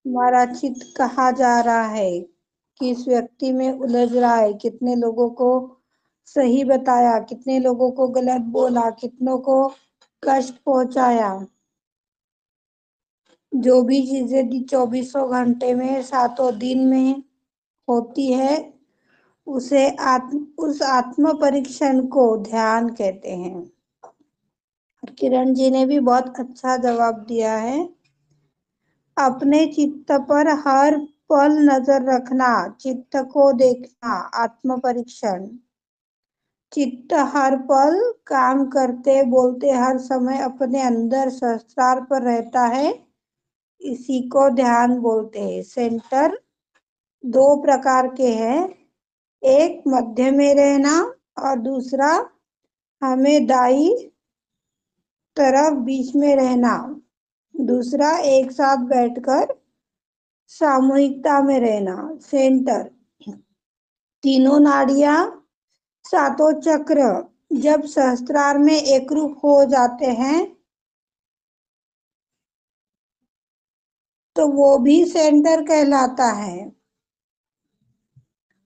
हमारा चित्त कहाँ जा रहा है, किस व्यक्ति में उलझ रहा है, कितने लोगों को सही बताया, कितने लोगों को गलत बोला, कितनों को कष्ट पहुंचाया। जो भी चीजें 24 घंटे में, 7 दिन में होती है, उस आत्म परीक्षण को ध्यान कहते हैं। किरण जी ने भी बहुत अच्छा जवाब दिया है। अपने चित्त पर हर पल नजर रखना, चित्त को देखना, आत्म परीक्षण। चित्त हर पल काम करते बोलते हर समय अपने अंदर संस्कार पर रहता है, इसी को ध्यान बोलते हैं। सेंटर 2 प्रकार के हैं, एक मध्य में रहना और दूसरा हमें दाई तरफ बीच में रहना। दूसरा एक साथ बैठकर सामूहिकता में रहना। सेंटर तीनों नाड़ियां, सातों चक्र जब सहस्त्रार में एकरूप हो जाते हैं तो वो भी सेंटर कहलाता है।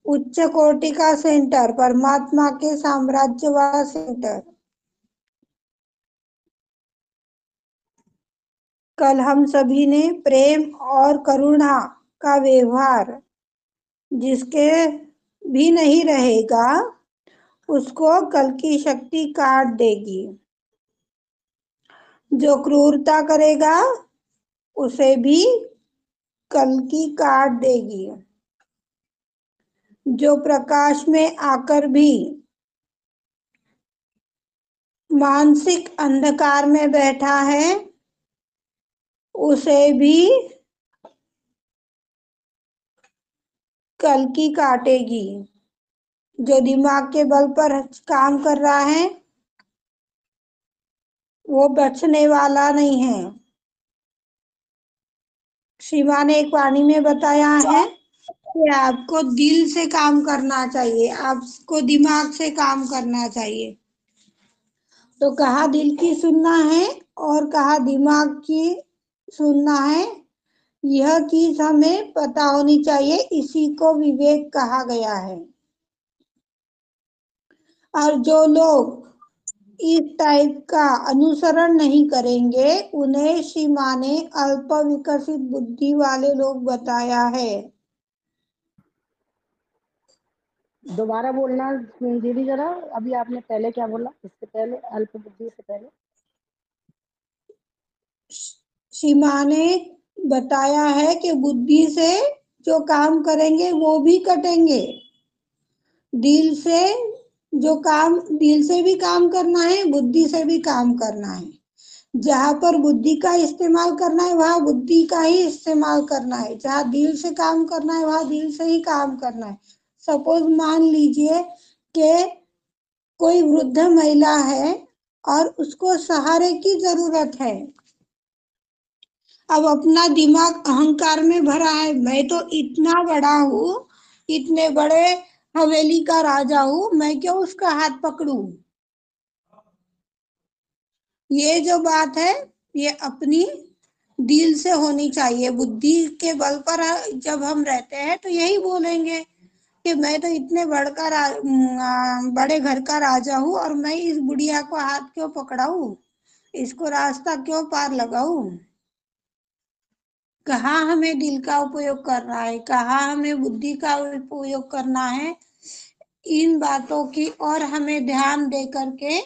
उच्च कोटि का सेंटर, परमात्मा के साम्राज्य वाला सेंटर। कल हम सभी ने प्रेम और करुणा का व्यवहार, जिसके भी नहीं रहेगा उसको कल की शक्ति काट देगी। जो क्रूरता करेगा उसे भी कल की काट देगी। जो प्रकाश में आकर भी मानसिक अंधकार में बैठा है उसे भी कल की काटेगी। जो दिमाग के बल पर काम कर रहा है वो बचने वाला नहीं है। शिवा ने एक वाणी में बताया है कि आपको दिल से काम करना चाहिए, आपको दिमाग से काम करना चाहिए। तो कहाँ दिल की सुनना है और कहाँ दिमाग की सुनना है, यह चीज हमें पता होनी चाहिए। इसी को विवेक कहा गया है। और जो लोग इस टाइप का अनुसरण नहीं करेंगे उन्हें सीमा ने अल्प विकसित बुद्धि वाले लोग बताया है। दोबारा बोलना दीदी जरा, अभी आपने पहले क्या बोला, इससे पहले अल्प बुद्धि से पहले? सीमा ने बताया है कि बुद्धि से जो काम करेंगे वो भी कटेंगे। दिल से जो काम, दिल से भी काम करना है, बुद्धि से भी काम करना है। जहां पर बुद्धि का इस्तेमाल करना है वहां बुद्धि का ही इस्तेमाल करना है, जहां दिल से काम करना है वहां दिल से ही काम करना है। सपोज मान लीजिए कि कोई वृद्ध महिला है और उसको सहारे की जरूरत है। अब अपना दिमाग अहंकार में भरा है, मैं तो इतना बड़ा हूँ, इतने बड़े हवेली का राजा हूँ, मैं क्यों उसका हाथ पकड़ू। ये जो बात है ये अपनी दिल से होनी चाहिए। बुद्धि के बल पर जब हम रहते हैं तो यही बोलेंगे कि मैं तो इतने बड़े घर का राजा हूँ और मैं इस बुढ़िया को हाथ क्यों पकड़ाऊं, इसको रास्ता क्यों पार लगाऊं। कहाँ हमें दिल का उपयोग करना है, कहाँ हमें बुद्धि का उपयोग करना है, इन बातों की और हमें ध्यान दे करके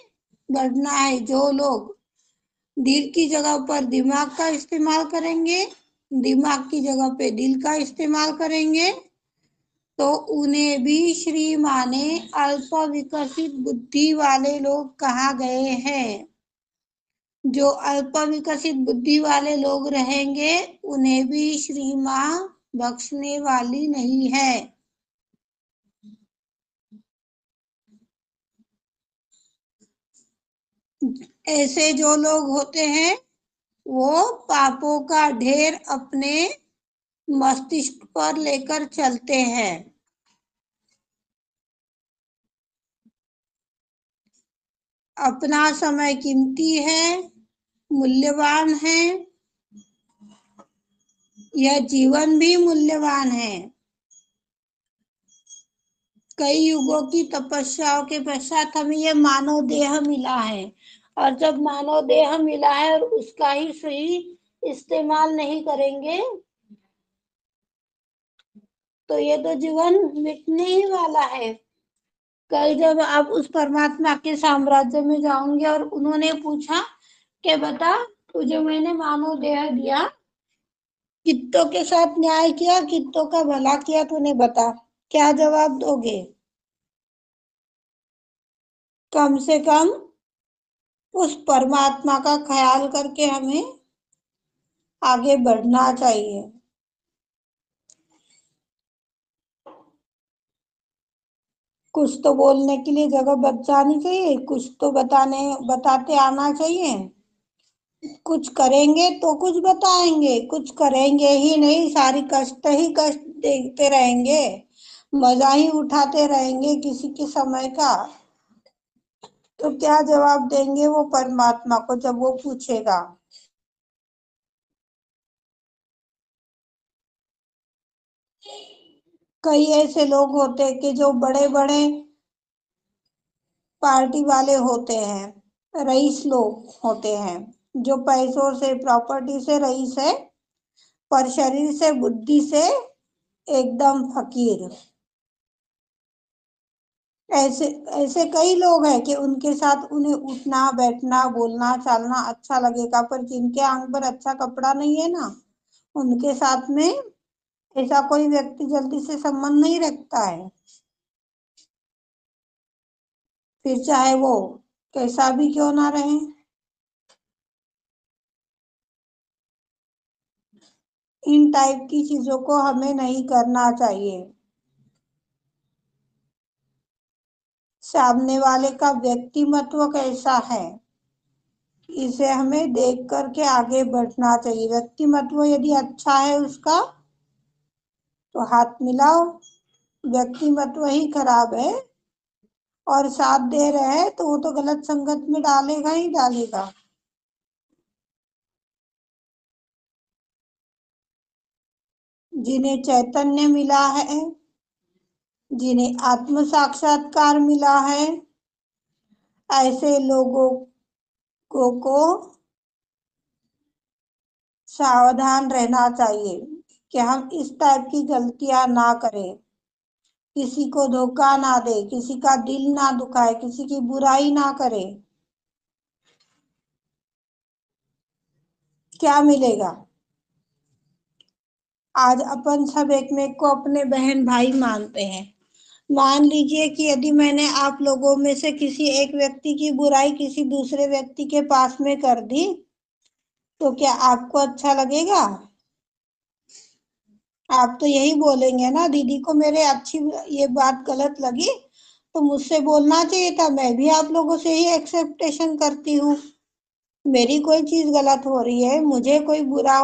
बढ़ना है। जो लोग दिल की जगह पर दिमाग का इस्तेमाल करेंगे, दिमाग की जगह पे दिल का इस्तेमाल करेंगे तो उन्हें भी श्री माने अल्प विकसित बुद्धि वाले लोग कहा गए हैं। जो अल्प विकसित बुद्धि वाले लोग रहेंगे उन्हें भी श्री माँ बख्शने वाली नहीं है। ऐसे जो लोग होते हैं वो पापों का ढेर अपने मस्तिष्क पर लेकर चलते हैं। अपना समय कीमती है, मूल्यवान है, यह जीवन भी मूल्यवान है। कई युगों की तपस्याओं के पश्चात हमें यह मानव देह मिला है, और जब मानव देह मिला है और उसका ही सही इस्तेमाल नहीं करेंगे तो ये तो जीवन मिटने ही वाला है। कल जब आप उस परमात्मा के साम्राज्य में जाओगे और उन्होंने पूछा कि बता, तुझे मैंने मानव देह दिया, कित्तों के साथ न्याय किया, कित्तों का भला किया, तूने बता, क्या जवाब दोगे? कम से कम उस परमात्मा का ख्याल करके हमें आगे बढ़ना चाहिए। कुछ तो बोलने के लिए जगह बच जानी चाहिए, कुछ तो बताते आना चाहिए। कुछ करेंगे तो कुछ बताएंगे, कुछ करेंगे ही नहीं, सारी कष्ट ही कष्ट देखते रहेंगे, मजा ही उठाते रहेंगे किसी के समय का, तो क्या जवाब देंगे वो परमात्मा को जब वो पूछेगा? कई ऐसे लोग होते हैं कि जो बड़े बड़े पार्टी वाले होते हैं, रईस लोग होते हैं, जो पैसों से प्रॉपर्टी से रईस है, पर शरीर से बुद्धि से एकदम फकीर। ऐसे ऐसे कई लोग हैं कि उनके साथ उन्हें उठना बैठना बोलना चालना अच्छा लगेगा, पर जिनके आंख पर अच्छा कपड़ा नहीं है ना, उनके साथ में ऐसा कोई व्यक्ति जल्दी से संबंध नहीं रखता है, फिर चाहे वो कैसा भी क्यों ना रहे। इन टाइप की चीजों को हमें नहीं करना चाहिए। सामने वाले का व्यक्तिमत्व कैसा है, इसे हमें देख करके आगे बढ़ना चाहिए। व्यक्तिमत्व यदि अच्छा है उसका तो हाथ मिलाओ, व्यक्तिमत्व ही खराब है और साथ दे रहे हैं तो वो तो गलत संगत में डालेगा ही डालेगा। जिन्हें चैतन्य मिला है, जिन्हें आत्म साक्षात्कार मिला है, ऐसे लोगों को सावधान रहना चाहिए कि हम इस टाइप की गलतियां ना करें, किसी को धोखा ना दे, किसी का दिल ना दुखाए, किसी की बुराई ना करे। क्या मिलेगा? आज अपन सब एक में को अपने बहन भाई मानते हैं। मान लीजिए कि यदि मैंने आप लोगों में से किसी एक व्यक्ति की बुराई किसी दूसरे व्यक्ति के पास में कर दी, तो क्या आपको अच्छा लगेगा? आप तो यही बोलेंगे ना, दीदी को मेरे अच्छी ये बात गलत लगी तो मुझसे बोलना चाहिए था, मैं भी आप लोगों से ही एक्सेप्टेशन करती हूँ। मेरी कोई चीज गलत हो रही है, मुझे कोई बुरा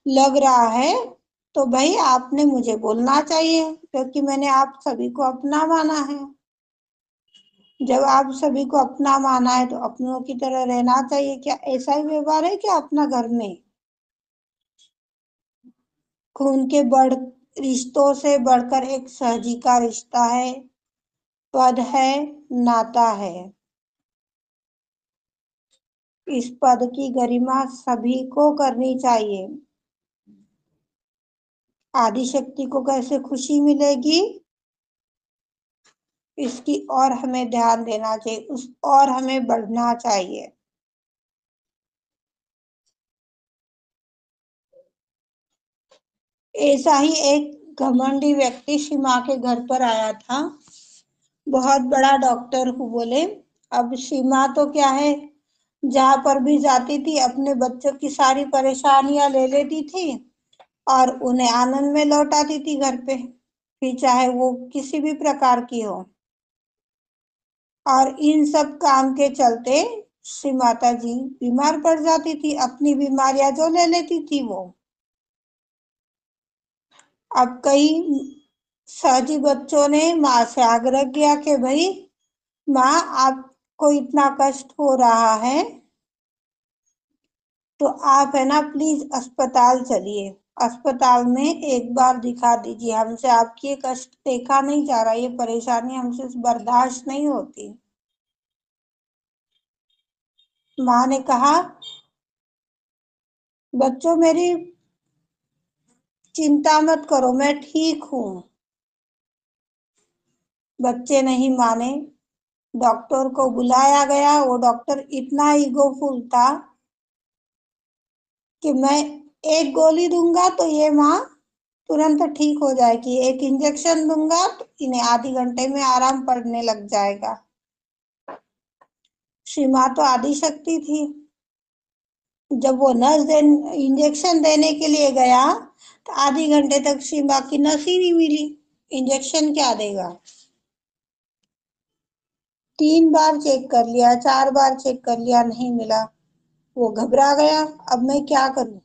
लग रहा है, तो भाई आपने मुझे बोलना चाहिए, क्योंकि मैंने आप सभी को अपना माना है। जब आप सभी को अपना माना है तो अपनों की तरह रहना चाहिए। क्या ऐसा ही व्यवहार है क्या अपना घर में? खून के रिश्तों से बढ़कर एक सहजी का रिश्ता है, पद है, नाता है। इस पद की गरिमा सभी को करनी चाहिए। आदिशक्ति को कैसे खुशी मिलेगी, इसकी और हमें ध्यान देना चाहिए, उस और हमें बढ़ना चाहिए। ऐसा ही एक घमंडी व्यक्ति श्री माँ के घर पर आया था, बहुत बड़ा डॉक्टर हूँ बोले। अब श्री माँ तो क्या है, जहां पर भी जाती थी अपने बच्चों की सारी परेशानियां ले लेती थी और उन्हें आनंद में लौट आती थी घर पे, फिर चाहे वो किसी भी प्रकार की हो। और इन सब काम के चलते श्री माता जी बीमार पड़ जाती थी, अपनी बीमारियां जो ले लेती थी वो। अब कई साजी बच्चों ने माँ से आग्रह किया कि भाई माँ, आपको इतना कष्ट हो रहा है तो आप है ना प्लीज अस्पताल चलिए। अस्पताल में एक बार दिखा दीजिए, हमसे आपकी ये कष्ट देखा नहीं जा रहा, ये परेशानी हमसे बर्दाश्त नहीं होती। माँ ने कहा, बच्चों मेरी चिंता मत करो, मैं ठीक हूँ। बच्चे नहीं माने। डॉक्टर को बुलाया गया। वो डॉक्टर इतना ईगोफुल था कि मैं एक गोली दूंगा तो ये माँ तुरंत ठीक हो जाएगी, एक इंजेक्शन दूंगा तो इन्हें आधे घंटे में आराम पड़ने लग जाएगा। श्री माँ तो आदि शक्ति थी। जब वो इंजेक्शन देने के लिए गया तो आधे घंटे तक श्री माँ की नस ही नहीं मिली। इंजेक्शन क्या देगा? 3 बार चेक कर लिया, 4 बार चेक कर लिया, नहीं मिला। वो घबरा गया, अब मैं क्या करूं?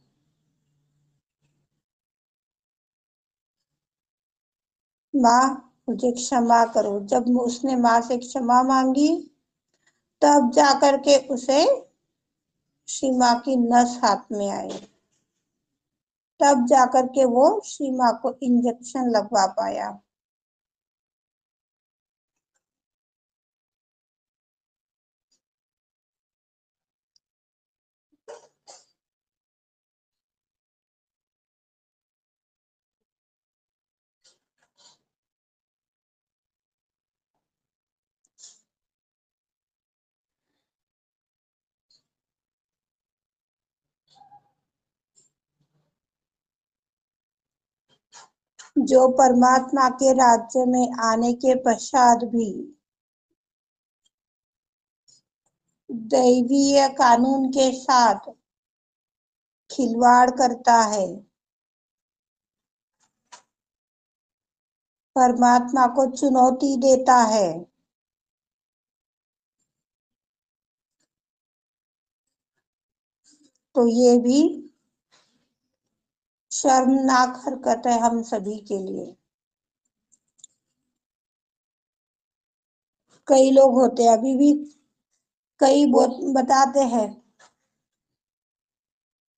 माँ, मुझे क्षमा करो। जब उसने माँ से क्षमा मांगी तब जाकर के उसे श्री माँ की नस हाथ में आई। तब जाकर के वो श्री माँ को इंजेक्शन लगवा पाया। जो परमात्मा के राज्य में आने के पश्चात भी दैवीय कानून के साथ खिलवाड़ करता है, परमात्मा को चुनौती देता है, तो ये भी शर्मनाक हरकत है हम सभी के लिए। कई लोग होते हैं, अभी भी कई बताते हैं,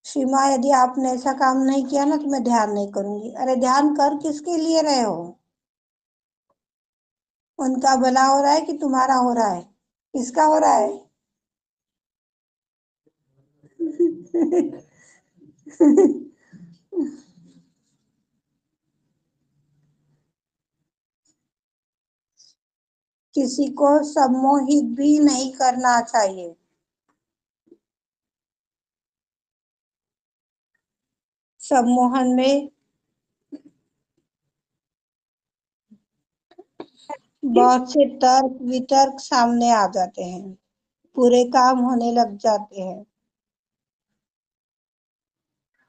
श्री माँ यदि आपने ऐसा काम नहीं किया ना तो मैं ध्यान नहीं करूंगी। अरे ध्यान कर किसके लिए रहे हो? उनका भला हो रहा है कि तुम्हारा हो रहा है? किसका हो रहा है? किसी को सम्मोहित भी नहीं करना चाहिए। सम्मोहन में बहुत से तर्क वितर्क सामने आ जाते हैं, पूरे काम होने लग जाते हैं।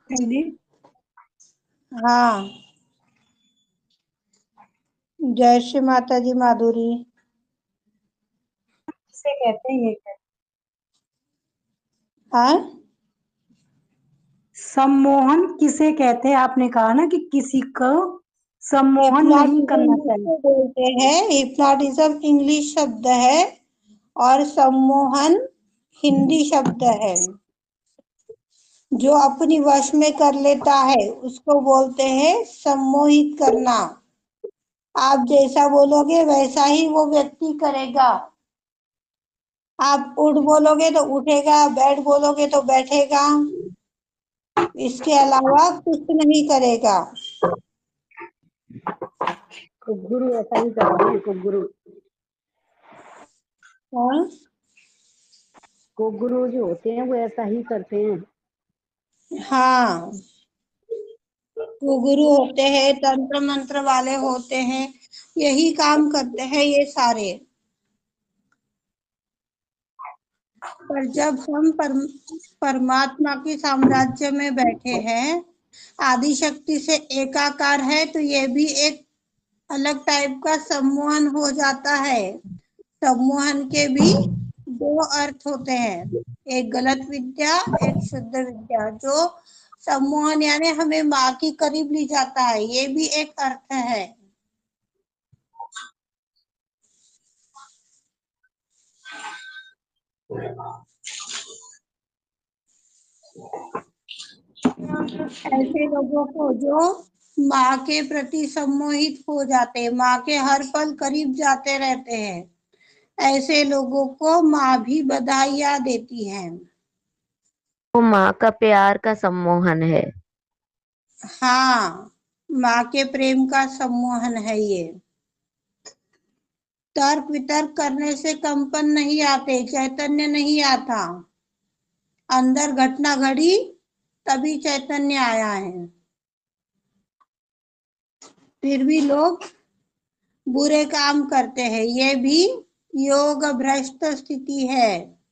जी, हाँ, जय श्री माता जी माधुरी। किसे कहते हैं ये? हाँ, सम्मोहन किसे कहते हैं? आपने कहा ना कि किसी को सम्मोहन नहीं करना हिप्नोटिज्म चाहिए। को बोलते हैं। हिप्नोटिज्म इंग्लिश शब्द है और सम्मोहन हिंदी शब्द है। जो अपनी वश में कर लेता है उसको बोलते हैं सम्मोहित करना। आप जैसा बोलोगे वैसा ही वो व्यक्ति करेगा। आप उठ बोलोगे तो उठेगा, बैठ बोलोगे तो बैठेगा, इसके अलावा कुछ नहीं करेगा। तो गुरु ऐसा ही करते हैं। हाँ, को गुरु जो होते हैं वो ऐसा ही करते हैं। हाँ, वो गुरु होते हैं, तंत्र मंत्र वाले होते हैं, यही काम करते हैं ये सारे। पर जब हम परमात्मा के साम्राज्य में बैठे हैं, आदि शक्ति से एकाकार है, तो ये भी एक अलग टाइप का सम्मोहन हो जाता है। सम्मोहन के भी 2 अर्थ होते हैं, एक गलत विद्या, एक शुद्ध विद्या। जो सम्मोहन यानी हमें माँ की करीब ले जाता है, ये भी एक अर्थ है। ऐसे लोगों को जो माँ के प्रति सम्मोहित हो जाते हैं, माँ के हर पल करीब जाते रहते हैं, ऐसे लोगों को माँ भी बधाइयाँ देती है। वो माँ का प्यार का सम्मोहन है। हाँ, माँ के प्रेम का सम्मोहन है ये। तर्क वितर्क करने से कंपन नहीं आते, चैतन्य नहीं आता। अंदर घटना घड़ी तभी चैतन्य आया है। फिर भी लोग बुरे काम करते हैं, ये भी योग भ्रष्ट स्थिति है।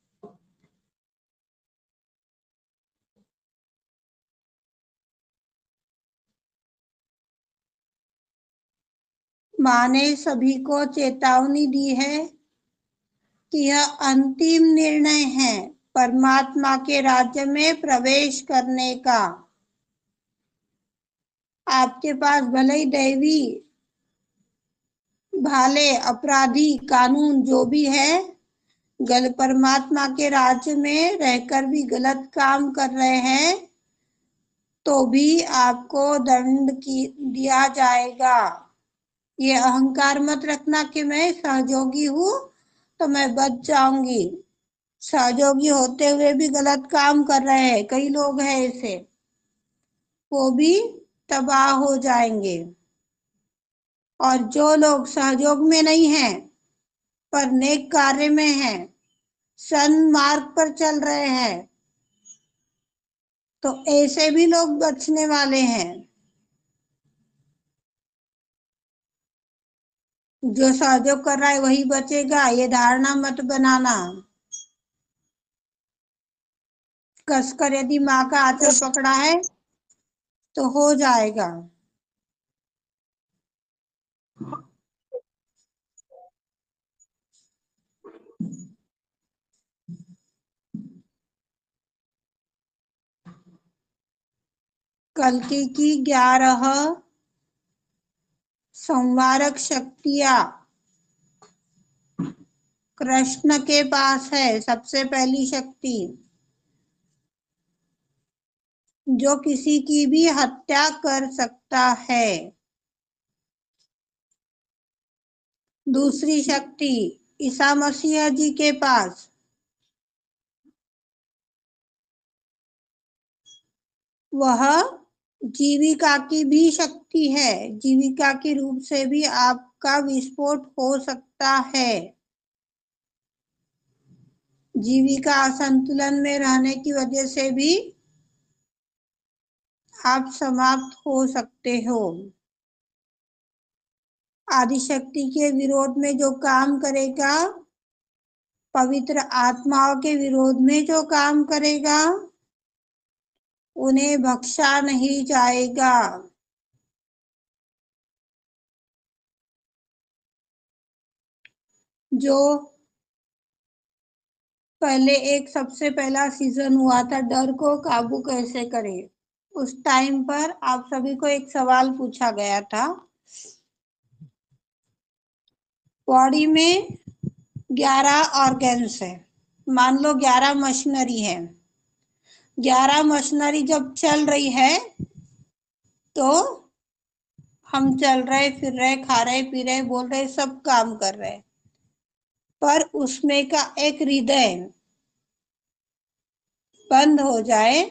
माँ ने सभी को चेतावनी दी है कि यह अंतिम निर्णय है परमात्मा के राज्य में प्रवेश करने का। आपके पास भले ही दैवी भाले, अपराधी, कानून जो भी है, परमात्मा के राज्य में रहकर भी गलत काम कर रहे हैं तो भी आपको दंड दिया जाएगा। ये अहंकार मत रखना कि मैं सहयोगी हूँ तो मैं बच जाऊंगी। सहयोगी होते हुए भी गलत काम कर रहे हैं, कई लोग हैं ऐसे, वो भी तबाह हो जाएंगे। और जो लोग सहयोग में नहीं हैं पर नेक कार्य में हैं, सन्मार्ग पर चल रहे हैं, तो ऐसे भी लोग बचने वाले हैं। जो सहयोग कर रहा है वही बचेगा, ये धारणा मत बनाना। कसकर यदि माँ का आंचल पकड़ा है तो हो जाएगा। कल्कि की 11 संवारक शक्तियां कृष्ण के पास है। सबसे पहली शक्ति जो किसी की भी हत्या कर सकता है। दूसरी शक्ति ईसा मसीह जी के पास, वह जीविका की भी शक्ति है। जीविका के रूप से भी आपका विस्फोट हो सकता है। जीविका असंतुलन में रहने की वजह से भी आप समाप्त हो सकते हो। आदिशक्ति के विरोध में जो काम करेगा, पवित्र आत्माओं के विरोध में जो काम करेगा, उन्हें बख्शा नहीं जाएगा। जो पहले एक सबसे पहला सीजन हुआ था, डर को काबू कैसे करें, उस टाइम पर आप सभी को एक सवाल पूछा गया था। बॉडी में 11 ऑर्गन्स है, मान लो 11 मशीनरी है। 11 मशीनरी जब चल रही है तो हम चल रहे, फिर रहे, खा रहे, पी रहे, बोल रहे, सब काम कर रहे, पर उसमें का एक हृदय बंद हो जाए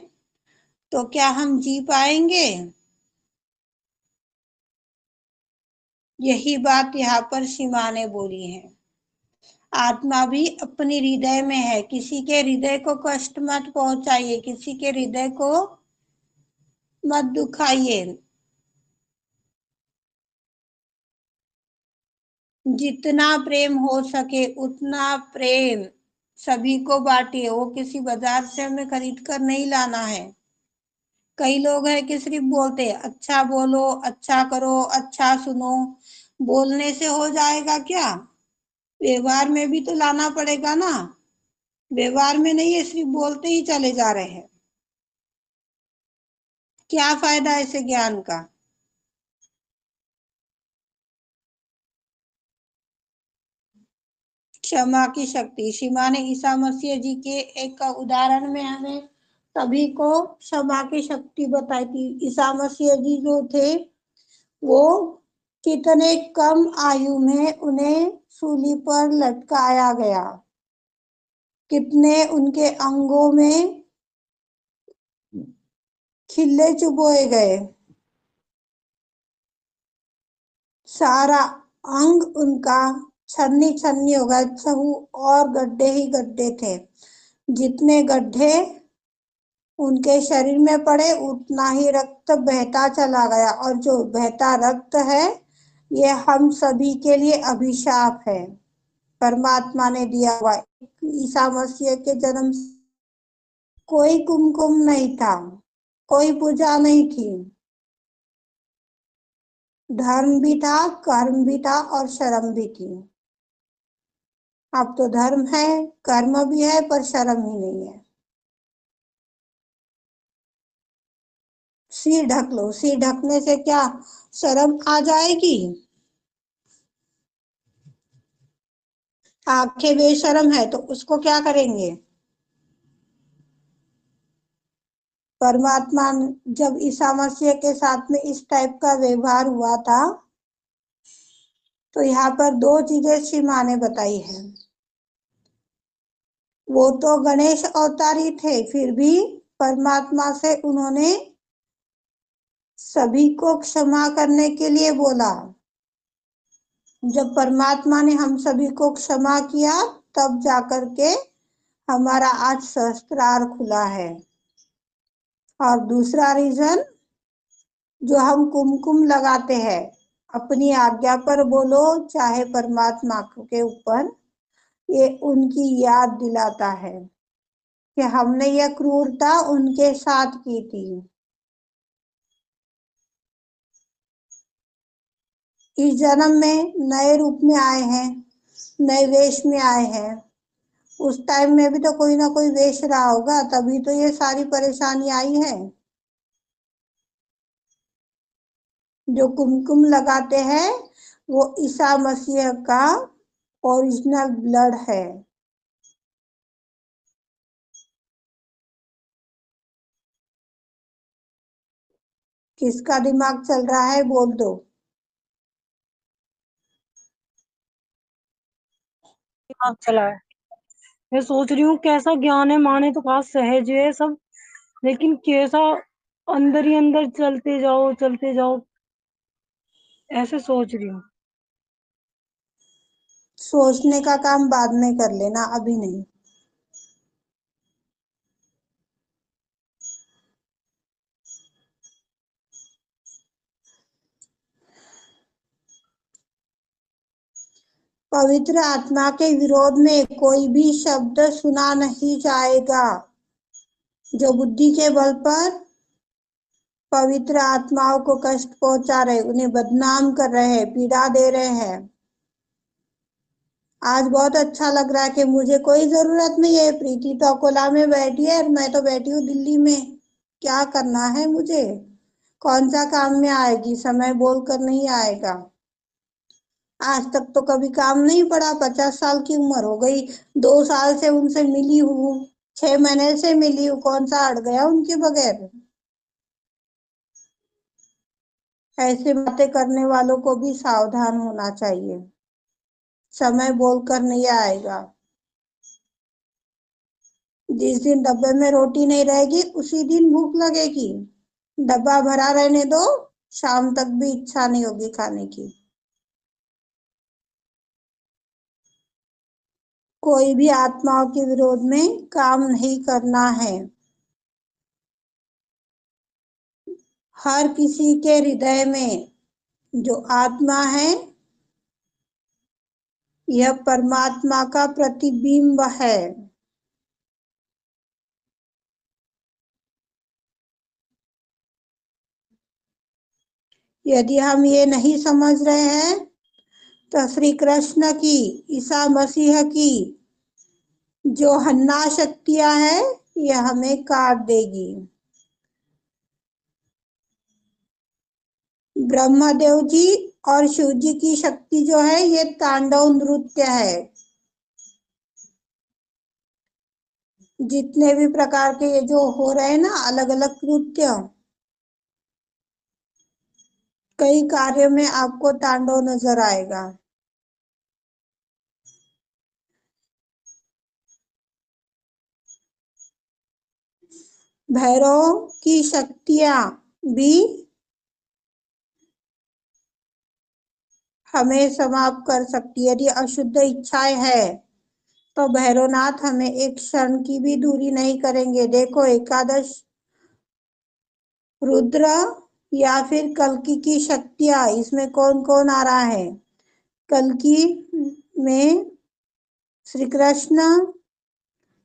तो क्या हम जी पाएंगे? यही बात यहाँ पर सीमा ने बोली है। आत्मा भी अपनी हृदय में है, किसी के हृदय को कष्ट मत पहुंचाइए, किसी के हृदय को मत दुखाइए। जितना प्रेम हो सके उतना प्रेम सभी को बांटिए। वो किसी बाजार से हमें खरीद कर नहीं लाना है। कई लोग हैं कि सिर्फ बोलते हैं, अच्छा बोलो, अच्छा करो, अच्छा सुनो। बोलने से हो जाएगा क्या? व्यवहार में भी तो लाना पड़ेगा ना। व्यवहार में नहीं है, सिर्फ बोलते ही चले जा रहे हैं। क्या फायदा ऐसे ज्ञान का? क्षमा की शक्ति, सीमा ने ईसा मसीह जी के एक उदाहरण में हमें सभी को क्षमा की शक्ति बताई थी। ईसा मसीह जी जो थे वो कितने कम आयु में उन्हें सूली पर लटकाया गया, कितने उनके अंगों में खिल्ले चुभोए गए, सारा अंग उनका छन्नी छन्नी हो गया, छहु और गड्ढे ही गड्ढे थे। जितने गड्ढे उनके शरीर में पड़े उतना ही रक्त बहता चला गया, और जो बहता रक्त है ये हम सभी के लिए अभिशाप है, परमात्मा ने दिया हुआ। ईसा मसीह के जन्म कोई कुमकुम नहीं था, कोई पूजा नहीं थी, धर्म भी था, कर्म भी था और शर्म भी थी। अब तो धर्म है, कर्म भी है, पर शर्म ही नहीं है। सिर ढक लो, सिर ढकने से क्या शर्म आ जाएगी? आंखें बेशर्म है तो उसको क्या करेंगे? परमात्मा जब ईसा मसीह के साथ में इस टाइप का व्यवहार हुआ था तो यहाँ पर दो चीजें श्री माँ ने बताई है। वो तो गणेश अवतारी थे, फिर भी परमात्मा से उन्होंने सभी को क्षमा करने के लिए बोला। जब परमात्मा ने हम सभी को क्षमा किया तब जाकर के हमारा आज सहस्त्रार खुला है। और दूसरा रीजन, जो हम कुमकुम लगाते हैं, अपनी आज्ञा पर बोलो चाहे परमात्मा के ऊपर, ये उनकी याद दिलाता है कि हमने यह क्रूरता उनके साथ की थी। इस जन्म में नए रूप में आए हैं, नए वेश में आए हैं। उस टाइम में भी तो कोई ना कोई वेश रहा होगा, तभी तो ये सारी परेशानी आई है। जो कुमकुम लगाते हैं वो ईसा मसीह का ओरिजिनल ब्लड है। किसका दिमाग चल रहा है बोल दो। दिमाग चला है। मैं सोच रही हूँ कैसा ज्ञान है, माने तो कहा सहज है सब, लेकिन कैसा अंदर ही अंदर चलते जाओ, ऐसे सोच रही हूँ। सोचने का काम बाद में कर लेना, अभी नहीं। पवित्र आत्मा के विरोध में कोई भी शब्द सुना नहीं जाएगा। जो बुद्धि के बल पर पवित्र आत्माओं को कष्ट पहुंचा रहे, उन्हें बदनाम कर रहे हैं, पीड़ा दे रहे हैं। आज बहुत अच्छा लग रहा है कि मुझे कोई जरूरत नहीं है, प्रीति तो अकोला में बैठी है और मैं तो बैठी हूँ दिल्ली में। क्या करना है मुझे? कौन सा काम में आएगी? समय बोल कर नहीं आएगा। आज तक तो कभी काम नहीं पड़ा, 50 साल की उम्र हो गई, 2 साल से उनसे मिली हूँ, 6 महीने से मिली हूँ, कौन सा अड़ गया उनके बगैर? ऐसी बातें करने वालों को भी सावधान होना चाहिए। समय बोलकर नहीं आएगा। जिस दिन डब्बे में रोटी नहीं रहेगी उसी दिन भूख लगेगी। डब्बा भरा रहने दो, शाम तक भी इच्छा नहीं होगी खाने की। कोई भी आत्माओं के विरोध में काम नहीं करना है। हर किसी के हृदय में जो आत्मा है यह परमात्मा का प्रतिबिंब है। यदि हम ये नहीं समझ रहे हैं तो श्री कृष्ण की, ईसा मसीह की जो हन्ना शक्तियां है यह हमें काट देगी। ब्रह्मदेव जी और शिव जी की शक्ति जो है ये तांडव नृत्य है। जितने भी प्रकार के ये जो हो रहे हैं ना अलग अलग कृत्य, कई कार्यों में आपको तांडव नजर आएगा। भैरव की शक्तियां भी हमें समाप्त कर सकती है। यदि अशुद्ध इच्छाएं है तो भैरवनाथ हमें एक क्षण की भी दूरी नहीं करेंगे। देखो, एकादश रुद्र या फिर कल्कि की शक्तियां, इसमें कौन कौन आ रहा है? कल्कि में श्री कृष्ण,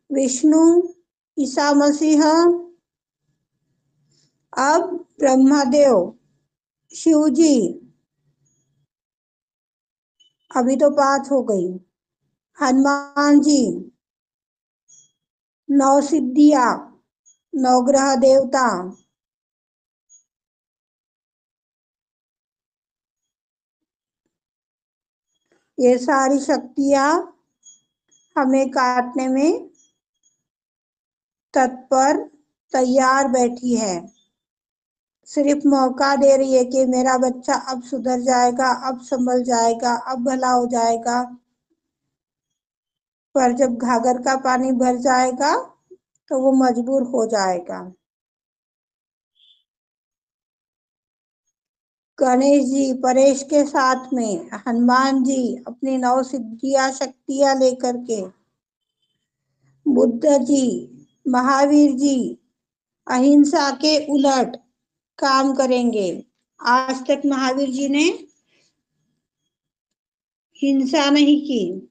विष्णु, ईसा मसीह, अब ब्रह्मदेव, शिव जी, अभी तो 5 हो गई, हनुमान जी, 9 सिद्धियां, 9 ग्रह देवता, ये सारी शक्तियां हमें काटने में तत्पर तैयार बैठी है। सिर्फ मौका दे रही है कि मेरा बच्चा अब सुधर जाएगा, अब संभल जाएगा, अब भला हो जाएगा। पर जब घाघर का पानी भर जाएगा तो वो मजबूर हो जाएगा। गणेश जी परेश के साथ में, हनुमान जी अपनी 9 सिद्धियां शक्तियां लेकर के, बुद्ध जी, महावीर जी अहिंसा के उलट काम करेंगे। आज तक महावीर जी ने हिंसा नहीं की,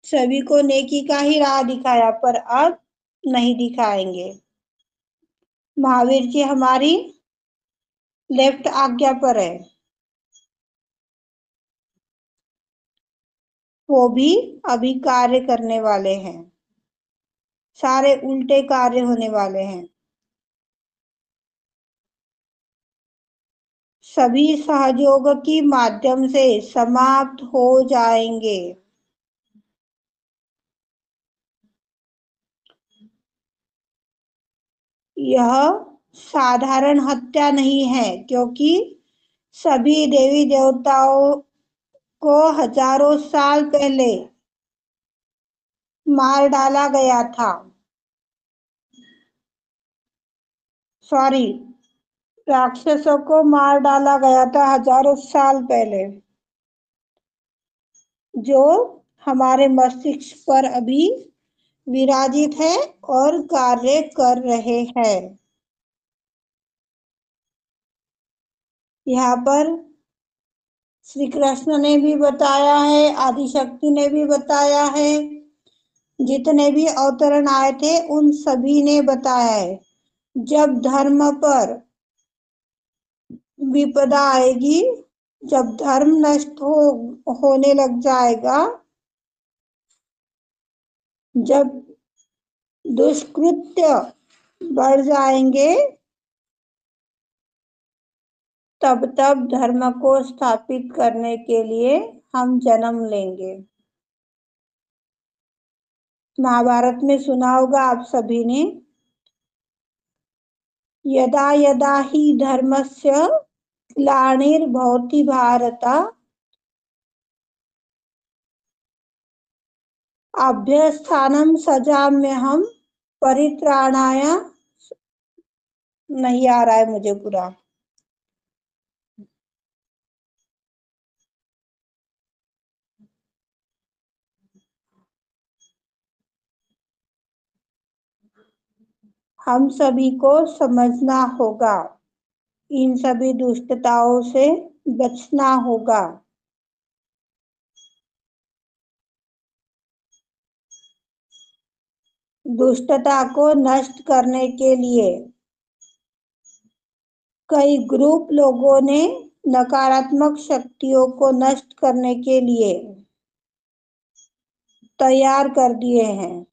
सभी को नेकी का ही राह दिखाया, पर अब नहीं दिखाएंगे। महावीर जी हमारी लेफ्ट आज्ञा पर है, वो भी अभी कार्य करने वाले हैं। सारे उल्टे कार्य होने वाले हैं। सभी सहयोग की माध्यम से समाप्त हो जाएंगे। यह साधारण हत्या नहीं है, क्योंकि सभी देवी देवताओं को हजारों साल पहले मार डाला गया था। सॉरी, राक्षसों को मार डाला गया था हजारों साल पहले, जो हमारे मस्तिष्क पर अभी विराजित है और कार्य कर रहे हैं। यहाँ पर श्री कृष्ण ने भी बताया है, आदिशक्ति ने भी बताया है, जितने भी अवतरण आए थे उन सभी ने बताया है, जब धर्म पर विपदा आएगी, जब धर्म नष्ट होने लग जाएगा, जब दुष्कृत्य बढ़ जाएंगे, तब तब धर्म को स्थापित करने के लिए हम जन्म लेंगे। महाभारत में सुना होगा आप सभी ने, यदा यदा हि धर्मस्य ग्लानिर्भवति भारत अभ्यस्थानं सजाम्यहं परित्राणाय। नहीं आ रहा है मुझे पूरा। हम सभी को समझना होगा, इन सभी दुष्टताओं से बचना होगा। दुष्टता को नष्ट करने के लिए कई ग्रुप लोगों ने नकारात्मक शक्तियों को नष्ट करने के लिए तैयार कर दिए हैं।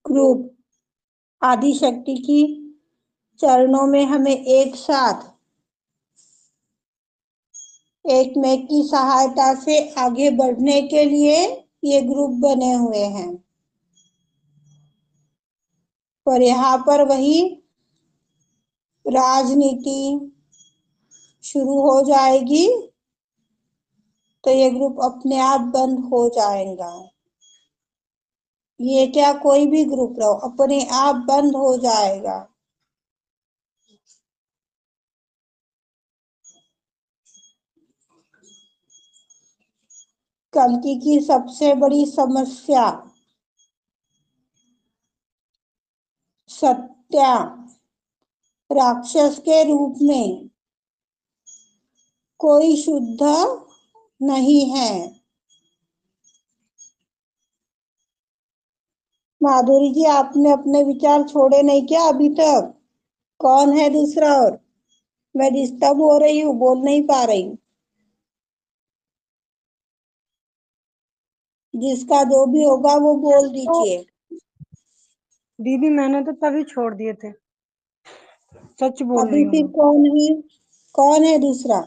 ग्रुप आदिशक्ति की चरणों में हमें एक साथ एक में की सहायता से आगे बढ़ने के लिए ये ग्रुप बने हुए हैं। पर यहाँ पर वही राजनीति शुरू हो जाएगी तो ये ग्रुप अपने आप बंद हो जाएगा। ये क्या कोई भी ग्रुप रहो, अपने आप बंद हो जाएगा। कल्कि की सबसे बड़ी समस्या सत्या राक्षस के रूप में कोई शुद्ध नहीं है। माधुरी जी, आपने अपने विचार छोड़े नहीं क्या अभी तक? कौन है दूसरा? और मैं डिस्टर्ब हो रही हूँ, बोल नहीं पा रही हूँ। जिसका जो भी होगा वो बोल दीजिए। दीदी मैंने तो तभी छोड़ दिए थे, सच बोल रही अभी हूँ फिर मैं। कौन है दूसरा?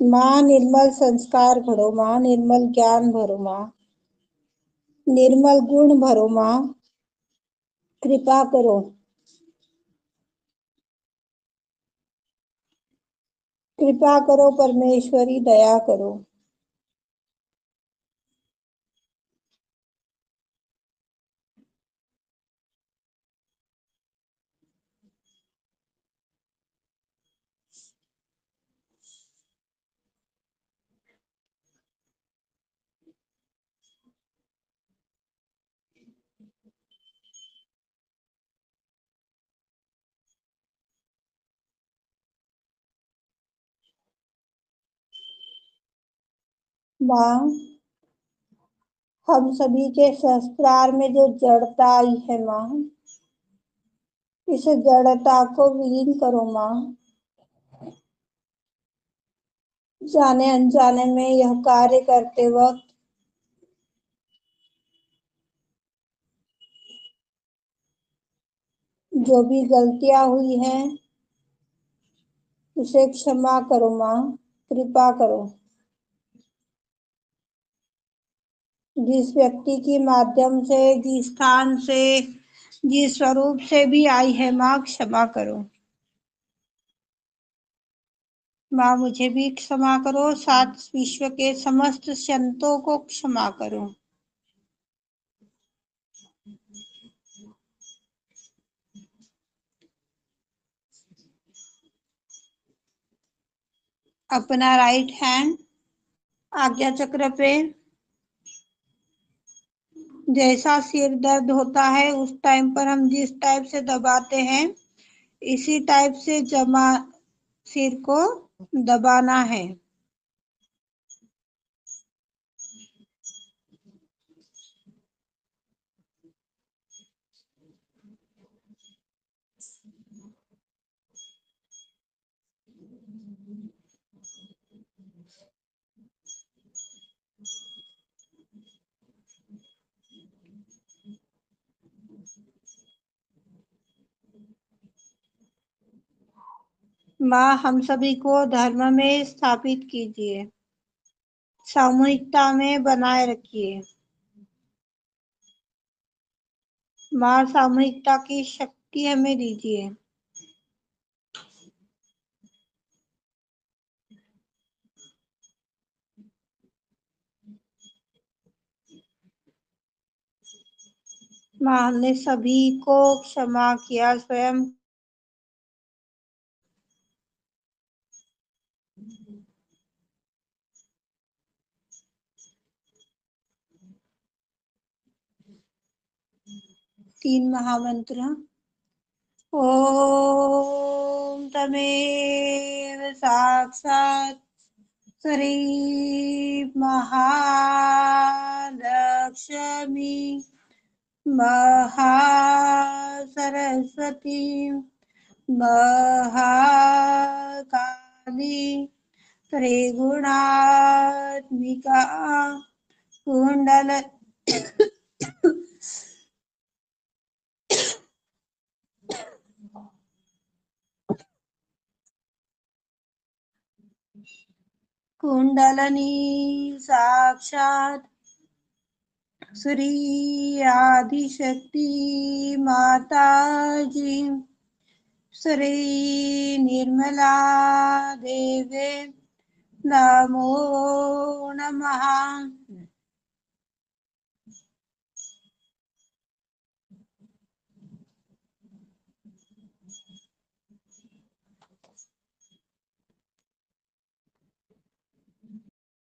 माँ निर्मल संस्कार भरो, माँ निर्मल ज्ञान भरो, माँ निर्मल गुण भरो, माँ कृपा करो, कृपा करो परमेश्वरी, दया करो। माँ, हम सभी के संस्कार में जो जड़ता आई है माँ, इस जड़ता को विलीन करो माँ। जाने अनजाने में यह कार्य करते वक्त जो भी गलतियां हुई हैं उसे क्षमा करो माँ, कृपा करो। जिस व्यक्ति के माध्यम से, जिस स्थान से, जिस स्वरूप से भी आई है माँ, क्षमा करो माँ। मुझे भी क्षमा करो, साथ विश्व के समस्त संतों को क्षमा करो। अपना राइट हैंड आज्ञा चक्र पे, जैसा सिर दर्द होता है उस टाइम पर हम जिस टाइप से दबाते हैं, इसी टाइप से जमा सिर को दबाना है। माँ, हम सभी को धर्म में स्थापित कीजिए, सामूहिकता में बनाए रखिए। माँ, सामूहिकता की शक्ति हमें दीजिए। माँ, हमने सभी को क्षमा किया, स्वयं तीन महामंत्र। ओम तमेव साक्षात् श्री महालक्ष्मी महासरस्वती महाकाली त्रिगुणात्मिका कुंडल कुंडलनी साक्षात श्री आदिशक्ति माता जी श्री निर्मला देवे नमो नमः।